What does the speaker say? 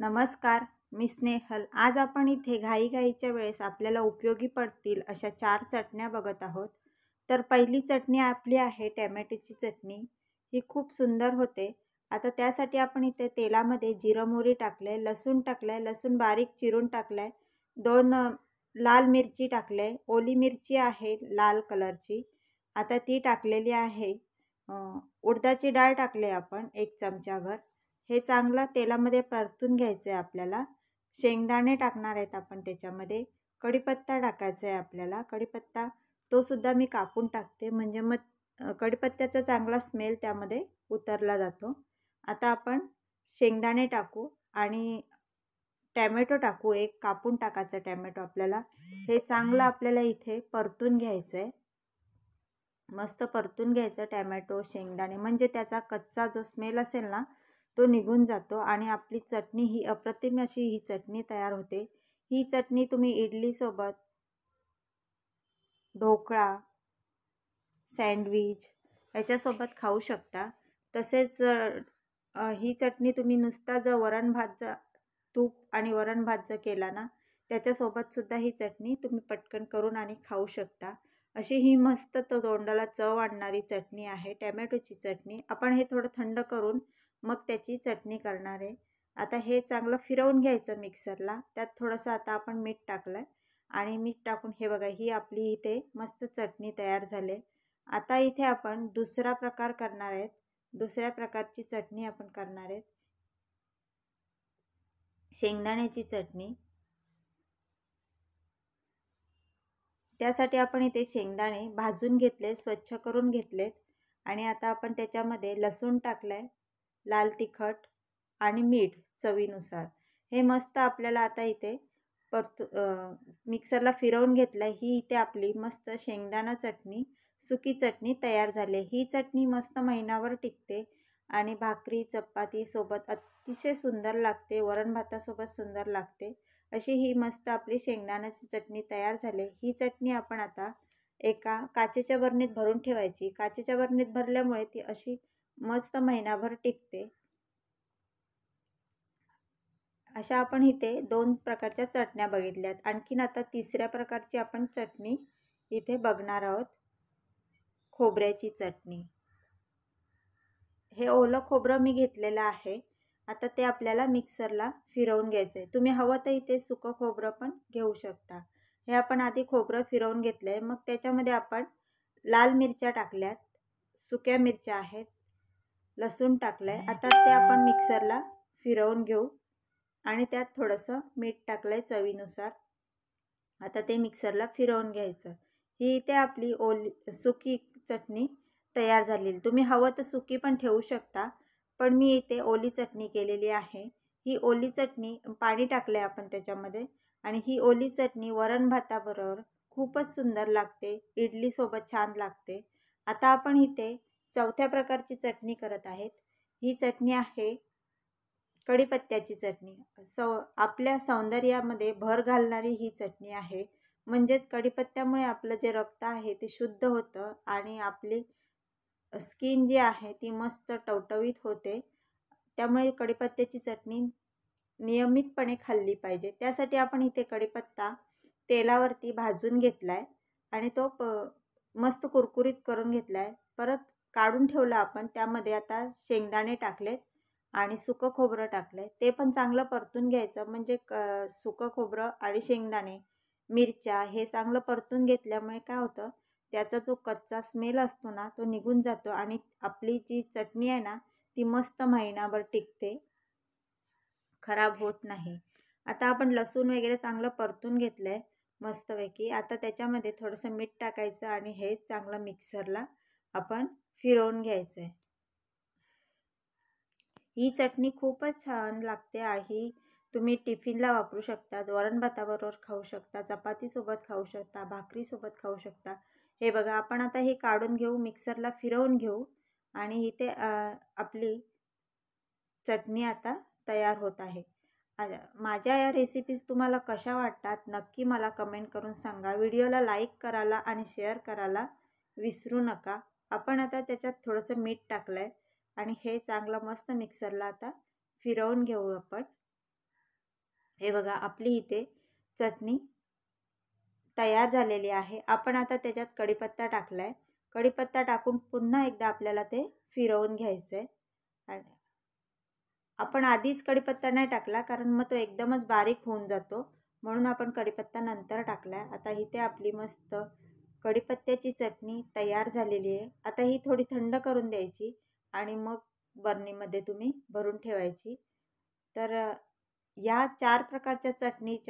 नमस्कार, मी स्नेहल। आज आपण इथे घाईघाईच्या वेळेस आपल्याला उपयोगी पडतील अशा 4 चटण्या बघत आहोत। तर पहिली चटणी आपली आहे टोमॅटोची चटणी। ही खूप सुंदर होते। आता त्यासाठी आपण इथे तेलामध्ये जिरं मोहरी टाकले, लसूण टाकले, लसूण बारीक चिरून टाकले, 2 लाल मिरची टाकले, ओली मिरची आहे लाल कलरची, आता ती टाकलेली आहे। उडदाची डाळ टाकले आपण 1 चमचाभर। हे चांगलं तेलामध्ये परतून घ्यायचं आहे आपल्याला। शेंगदाणे टाकणार आहेत आपण त्याच्यामध्ये। कढीपत्ता टाकायचा आहे आपल्याला। कढीपत्ता तो सुद्धा मी कापून टाकते, म्हणजे मग कढीपत्त्याचा चांगला स्मेल त्यामध्ये उतरला जातो। आता आपण शेंगदाणे टाकू आणि टोमॅटो टाकू, एक कापून टाकायचा टोमॅटो आपल्याला। हे चांगलं आपल्याला इथे परतून घ्यायचं आहे। मस्त परतून घ्यायचं टोमॅटो शेंगदाणे, म्हणजे त्याचा कच्चा जो स्मेल असेल ना तो निघून जातो आणि आपली चटणी ही अप्रतिम अशी ही चटणी तयार होते। ही चटणी तुम्ही इडली सोबत, ढोकळा, सँडविच याच्यासोबत खाऊ शकता। तसेच ही चटणी तुम्ही नुसता जर वरण भात तूप आणि वरण भात जर केला ना त्याच्यासोबत सुद्धा ही चटणी तुम्ही पटकन करून आणि खाऊ शकता। अशी ही मस्त तोंडाला चव आणणारी चटणी आहे टोमॅटोची चटणी। आपण हे थोडं थंड करून मग त्याची चटणी करणार आहे। आता हे चांगलं फिरवून घ्यायचं मिक्सरला। त्यात थोडंसं आता आपण मीठ टाकलं आणि मीठ टाकून हे बघा ही आपली इथे मस्त चटणी तयार झाली। आता इथे आपण दुसरा प्रकार करणार आहेत। दुसऱ्या प्रकारची चटणी आपण करणार आहेत, शेंगदाण्याची चटणी। त्यासाठी आपण इथे शेंगदाणे भाजून घेतले, स्वच्छ करून घेतलेत आणि आता आपण त्याच्यामध्ये लसूण टाकलाय, लाल तिखट आणि मीठ चवीनुसार। हे मस्त आपल्याला आता इथे मिक्सरला फिरवून घेतलं। ही इथे आपली मस्त शेंगदाणा चटणी, सुकी चटणी तयार झाली। ही चटणी मस्त महिनाभर टिकते आणि भाकरी चपाती सोबत अतिशय सुंदर लागते, वरण भातासोबत सुंदर लागते। अशी ही मस्त आपली शेंगदाण्याची चटणी तयार झाली। ही चटणी आपण आता एका काचेच्या बरणीत भरून ठेवायची। काचेच्या बरणीत भरल्यामुळे ती अशी मस्त महिनाभर टिकते। अशा आपण इथे 2 प्रकारच्या चटण्या बघितल्यात। आणखीन आता तिसऱ्या प्रकारची आपण चटणी इथे बघणार आहोत, खोबऱ्याची चटणी। हे ओलं खोबरं मी घेतलेलं आहे। आता ते आपल्याला मिक्सरला फिरवून घ्यायचं आहे। तुम्ही हवं तर इथे सुकं खोबरं पण घेऊ शकता। हे आपण आधी खोबरं फिरवून घेतलं आहे। मग त्याच्यामध्ये आपण लाल मिरच्या टाकल्यात, सुक्या मिरच्या आहेत, लसूण टाकलं आहे। आता ते आपण मिक्सरला फिरवून घेऊ आणि त्यात थोडंसं मीठ टाकलं आहे चवीनुसार। आता ते मिक्सरला फिरवून घ्यायचं। ही इथे आपली सुकी चटणी तयार झालेली। तुम्ही हवं तर सुकी पण ठेवू शकता, पण मी इथे ओली चटणी केलेली आहे। ही ओली चटणी पाणी टाकलं आहे आपण त्याच्यामध्ये आणि ही ओली चटणी वरण भाताबरोबर खूपच सुंदर लागते, इडलीसोबत छान लागते। आता आपण इथे चौथ्या प्रकारची चटणी करत आहेत। ही चटणी आहे कढीपत्त्याची चटणी। आपल्या सौंदर्यामध्ये भर घालणारी ही चटणी आहे। म्हणजेच कढीपत्त्यामुळे आपलं जे रक्त आहे ते शुद्ध होतं आणि आपली स्किन जी आहे ती मस्त टवटवीत होते। त्यामुळे कढीपत्त्याची चटणी नियमितपणे खाल्ली पाहिजे। त्यासाठी आपण इथे कढीपत्ता तेलावरती भाजून घेतलाय आणि तो मस्त कुरकुरीत करून घेतलाय। परत काढून ठेवला आपण। त्यामध्ये आता शेंगदाणे टाकलेत आणि सुकं खोबरं टाकलंय। ते पण चांगलं परतून घ्यायचं, म्हणजे सुकं खोबरं आणि शेंगदाणे, मिरच्या हे चांगलं परतून घेतल्यामुळे काय होतं, त्याचा जो कच्चा स्मेल असतो ना तो निघून जातो आणि आपली जी चटणी आहे ना ती मस्त महिनाभर टिकते, खराब होत नाही। आता आपण लसूण वगैरे चांगलं परतून घेतलंय मस्तपैकी। आता त्याच्यामध्ये थोडंसं मीठ टाकायचं आणि हे चांगलं मिक्सरला आपण फिरवून घ्यायचं आहे। ही चटणी खूपच छान लागते आणि तुम्ही टिफिनला वापरू शकता, वरण भाताबरोबर खाऊ शकता, चपातीसोबत खाऊ शकता, भाकरीसोबत खाऊ शकता। हे बघा आपण आता हे काढून घेऊ, मिक्सरला फिरवून घेऊ आणि इथे आपली चटणी आता तयार होत आहे। माझ्या या रेसिपीज तुम्हाला कशा वाटतात नक्की मला कमेंट करून सांगा। व्हिडिओला लाईक करायला आणि शेअर करायला विसरू नका। आपण आता त्याच्यात थोडंसं मीठ टाकलं आहे आणि हे चांगलं मस्त मिक्सरला आता फिरवून घेऊ आपण। हे बघा आपली इथे चटणी तयार झालेली आहे. आपण आता त्याच्यात कढीपत्ता टाकला आहे. कढीपत्ता टाकून पुन्हा एकदा आपल्याला ते फिरवून घ्यायचं आहे. आणि आपण आधीच कढीपत्ता नाही टाकला कारण मग तो एकदमच बारीक होऊन जातो, म्हणून आपण कढीपत्ता नंतर टाकला आहे. आता इथे आपली मस्त कढीपत्त्याची चटणी तयार झालेली आहे. आता ही थोडी थंड करून द्यायची आणि मग बरणीमध्ये तुम्ही भरून ठेवायची. तर या 4 प्रकारच्या चटणीच्या